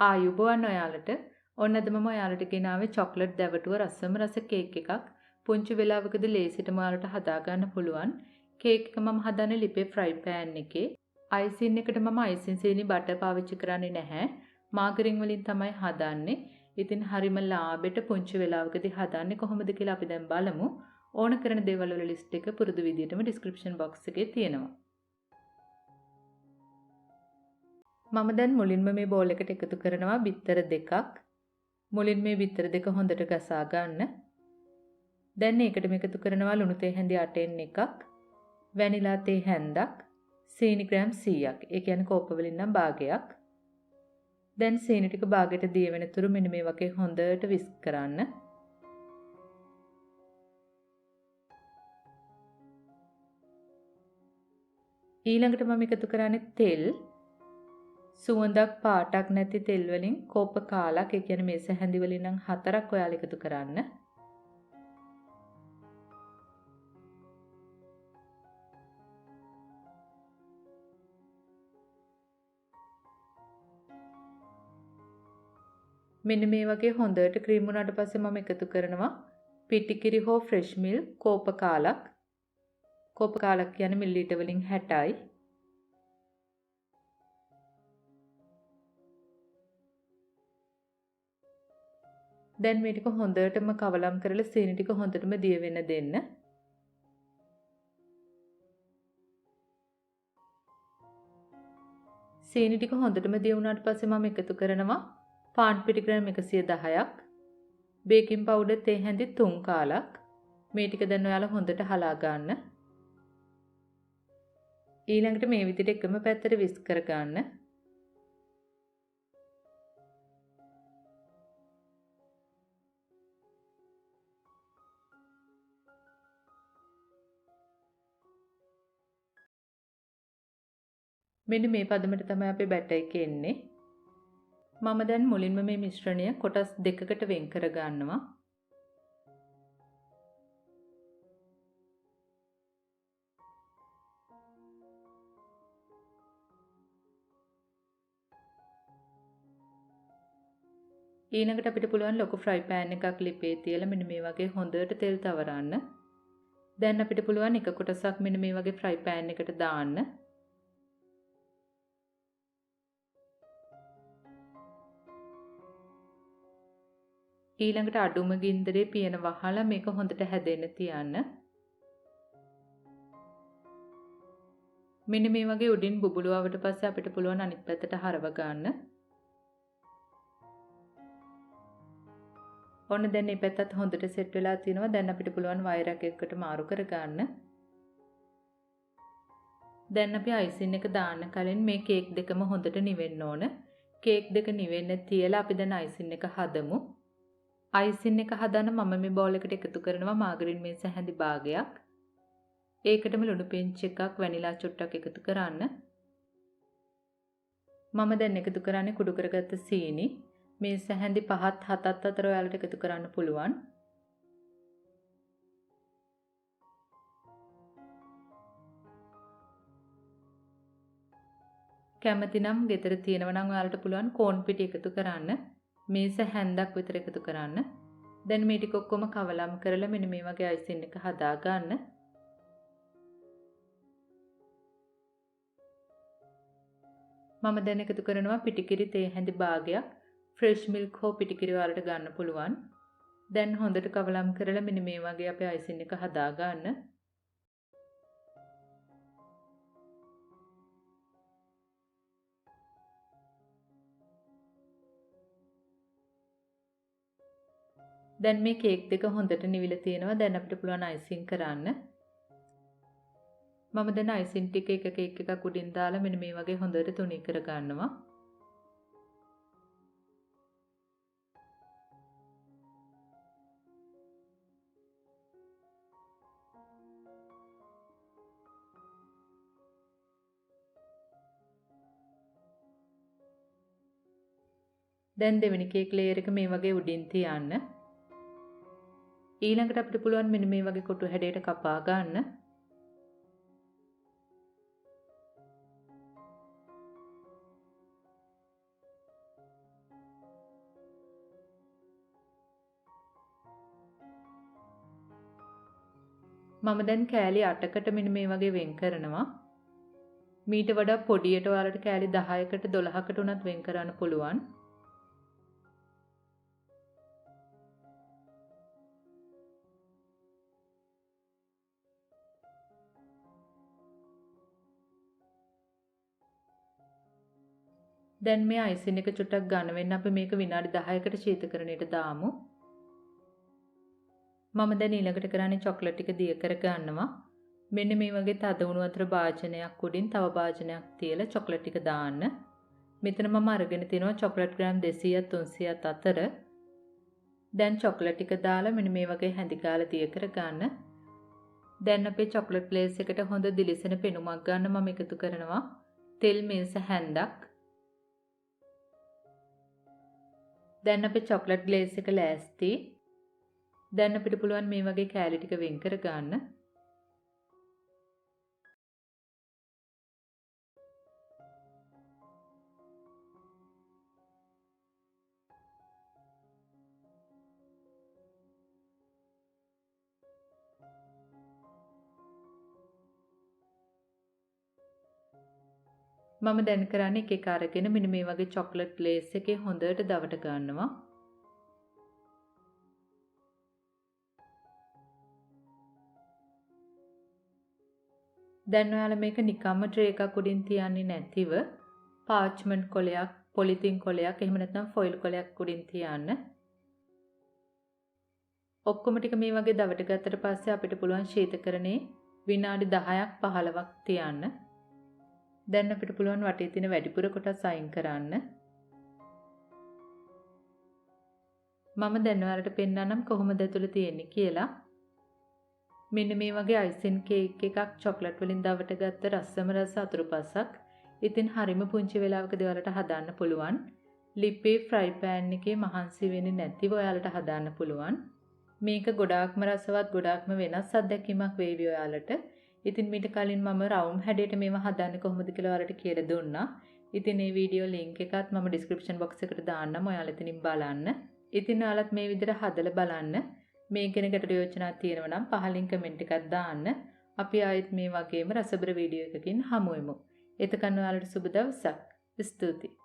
ආයුබෝවන් ඔයාලට. ඔන්න අද මම ඔයාලට ගෙනාවේ චොක්ලට් දැවටුව රසම රස කේක් එකක්. පුංචි වෙලාවකදී ලේසියටම ඔයාලට හදාගන්න පුළුවන්. කේක් එක මම හදන්නේ ලිපේ ෆ්‍රයි පෑන් එකේ. අයිසින් එකට මම අයිසින් සීනි බටර් පාවිච්චි කරන්නේ නැහැ. මාගරින් වලින් තමයි හදන්නේ. ඉතින් හරිම ලාභෙට පුංචි වෙලාවකදී හදන්නේ කොහොමද කියලා අපි දැන් බලමු. ඕන කරන දේවල් වල ලිස්ට් එක පුරුදු විදිහටම ඩිස්ක්‍රිප්ෂන් බොක්ස් එකේ තියෙනවා. මම දැන් මුලින්ම මේ බෝල් එකට එකතු කරනවා බිත්තර දෙකක්. මුලින් මේ බිත්තර දෙක හොඳට ගසා ගන්න. දැන් ඒකටම එකතු කරනවා ලුණු තේ හැඳි 8න් එකක්, වැනිලා තේ හැන්දක්, සීනි ග්‍රෑම් 100ක්. ඒ කියන්නේ කෝප්ප වලින් නම් භාගයක්. දැන් සීනි ටික භාගයට දිය වෙන තුරු මෙන්න මේ වගේ හොඳට විස්ක් කරන්න. ඊළඟට මම එකතු කරන්නේ තෙල්. සුවඳක් පාටක් නැති තෙල් වලින් කෝප්ප කාලක්, ඒ කියන්නේ මේස හැඳි වලින් නම් 4ක් ඔයාලා එකතු කරන්න. මෙන්න මේ වගේ හොඳට ක්‍රීම් වුණාට පස්සේ මම එකතු කරනවා පිටිකිරි හෝ ෆ්‍රෙෂ් මිල්ක් කෝප්ප කාලක්. කෝප්ප කාලක් කියන්නේ මිලිලීටර් වලින් 60යි. දැන් මේ ටික හොඳටම කවලම් කරලා සීනි ටික හොඳටම දිය වෙන්න දෙන්න. සීනි ටික හොඳටම දිය වුණාට පස්සේ මම එකතු කරනවා පාන් පිටි ග්‍රෑම් 110ක්, බේකින් පවුඩර් තේ හැඳි 3 කාලක්. මේ ටික දැන් ඔයාලා හොඳට හලා ගන්න. ඊළඟට මේ විදිහට එකම පැත්තට විස්ක් කර ගන්න. මෙන්න මේ පදමට තමයි අපේ බැටර් එක එන්නේ. මම දැන් මුලින්ම මේ මිශ්‍රණය කොටස් දෙකකට වෙන් කර ගන්නවා. ඊළඟට අපිට පුළුවන් ලොකු ෆ්‍රයි පෑන් එකක් ලිපේ තියලා මෙන්න මේ වගේ හොඳට තෙල් තවරන්න. දැන් අපිට පුළුවන් එක කොටසක් මෙන්න මේ වගේ ෆ්‍රයි පෑන් එකට දාන්න. ඊළඟට අඩුම ගින්දරේ පියන වහලා මේක හොඳට හැදෙන්න තියන්න. මෙන්න මේ වගේ උඩින් බුබුලු ආවට පස්සේ අපිට පුළුවන් අනිත් පැත්තට හරව ගන්න. ඔන්න දැන් මේ පැත්තත් හොඳට සෙට් වෙලා තිනවා. දැන් අපිට පුළුවන් වයරක් එකකට මාරු කර ගන්න. දැන් අපි අයිසින් එක දාන්න කලින් මේ කේක් දෙකම හොඳට නිවෙන්න ඕන. කේක් දෙක නිවෙන්න තියලා අපි දැන් අයිසින් එක හදමු. අයිසින් එක හදන්න මම මේ බෝල් එකට එකතු කරනවා මාගරින් මේස හැඳි භාගයක්. ඒකටම ලුණු පිංච් එකක්, වැනිලා චුට්ටක් එකතු කරන්න. මම දැන් එකතු කරන්නේ කුඩු කරගත්ත සීනි. මේස හැඳි 5ත් 7ත් අතර ඔයාලට එකතු කරන්න පුළුවන්. කැමති නම් ගෙදර තියෙනවා නම් ඔයාලට පුළුවන් කෝන් පිටි එකතු කරන්න. මේස හැන්දක් විතර එකතු කරන්න. දැන් මේ ටික ඔක්කොම කවලම් කරලා මෙන්න මේ වගේ අයිසින් එක හදා ගන්න. මම දැන් එකතු කරනවා පිටිකිරි තේ හැඳි භාගයක්. ෆ්‍රෙෂ් මිල්ක් හෝ පිටිකිරි වලට ගන්න පුළුවන්. දැන් හොඳට කවලම් කරලා මෙන්න මේ වගේ අපේ අයිසින් එක හදා ගන්න. දැන් මේ කේක් දෙක හොඳට නිවිලා තියෙනවා. දැන් අපිට පුළුවන් අයිසින් කරන්න. මම දැන් අයිසින් ටික එක කේක් එකක් උඩින් දාලා මෙන්න මේ වගේ හොඳට තුනී කර ගන්නවා. දැන් දෙවෙනි කේක් ලේයර් එක මේ වගේ උඩින් තියන්න. ඊළඟට අපිට පුළුවන් මෙන්න මේ වගේ කොටු හැඩයට කපා ගන්න. මම දැන් කෑලි 8කට මෙන්න මේ වගේ වෙන් කරනවා. මීට වඩා පොඩියට ඔයාලට කෑලි 10කට 12කට උනත් වෙන් කරන්න පුළුවන්. දැන් මේ අයිසින් එක චුට්ටක් ඝන වෙන්න අපි මේක විනාඩි 10කට ශීතකරණයට දාමු. මම දැන් ඊළඟට කරන්නේ චොක්ලට් ටික දිය කර ගන්නවා. මෙන්න මේ වගේ තද වුණු වතුර භාජනයක් උඩින් තව භාජනයක් තියලා චොක්ලට් ටික දාන්න. මෙතන මම අරගෙන තිනවා චොක්ලට් ග්‍රෑම් 200ත් 300ත් අතර. දැන් චොක්ලට් ටික දාලා මෙන්න මේ වගේ හැඳි ගාලා දිය කර ගන්න. දැන් අපේ චොක්ලට් ග්ලේස් එකට හොඳ දිලිසෙන පෙනුමක් ගන්න මම එකතු කරනවා. තෙල් මිල්ස හැන්දක්. දැන් අපේ චොක්ලට් ග්ලේස් එක ලෑස්ති. දැන් අපිට පුළුවන් මේ වගේ කෑලි ටික වෙන් කර ගන්න. මම දැන් කරන්නේ එක එක අරගෙන මෙන්න මේ වගේ චොක්ලට් ග්ලේස් එකේ හොඳට දවට ගන්නවා. දැන් ඔයාලා මේක නිකම්ම ට්‍රේ එකක් උඩින් තියන්නේ නැතිව පාච්මන්ට් කොලයක්, පොලිතින් කොලයක්, එහෙම නැත්නම් ෆොයිල් කොලයක් උඩින් තියන්න. ඔක්කොම ටික මේ වගේ දවට ගත්තට පස්සේ අපිට පුළුවන් ශීතකරණේ විනාඩි 10ක් 15ක් තියන්න. දැන් අපිට පුළුවන් වටේ තියෙන වැඩිපුර කොටස් අයින් කරන්න. මම දැන් ඔයාලට පෙන්නන්නම් කොහොමද ඇතුළේ තියෙන්නේ කියලා. මෙන්න මේ වගේ අයිසින් කේක් එකක් චොක්ලට් වලින් දවට ගත්ත රසම රස අතුරුපසක්. ඉතින් හරිම පුංචි වෙලාවකදී ඔයාලට හදාන්න පුළුවන්. ලිපේ ෆ්‍රයි පෑන් එකේ මහන්සි වෙන්නේ නැතිව ඔයාලට හදාන්න පුළුවන්. මේක ගොඩාක්ම රසවත්, ගොඩාක්ම වෙනස් අත්දැකීමක් වේවි ඔයාලට. ඉතින් මීට කලින් මම රවුන්ඩ් හැඩයට මේවා හදන්නේ කොහොමද කියලා ඔයාලට කියලා දුන්නා. ඉතින් මේ වීඩියෝ ලින්ක් එකත් මම ඩිස්ක්‍රිප්ෂන් බොක්ස් එකට දාන්නම්. ඔයාලා එතනින් බලන්න. ඉතින් ඔයාලත් මේ විදිහට හදලා බලන්න. මේ ගැන ගැටළු යෝජනා තියෙනවා නම් පහලින් කමෙන්ට් එකක් දාන්න. අපි ආයෙත් මේ වගේම රසබර වීඩියෝ එකකින් හමු වෙමු. එතකන් ඔයාලට සුබ දවසක්. ස්තුතියි.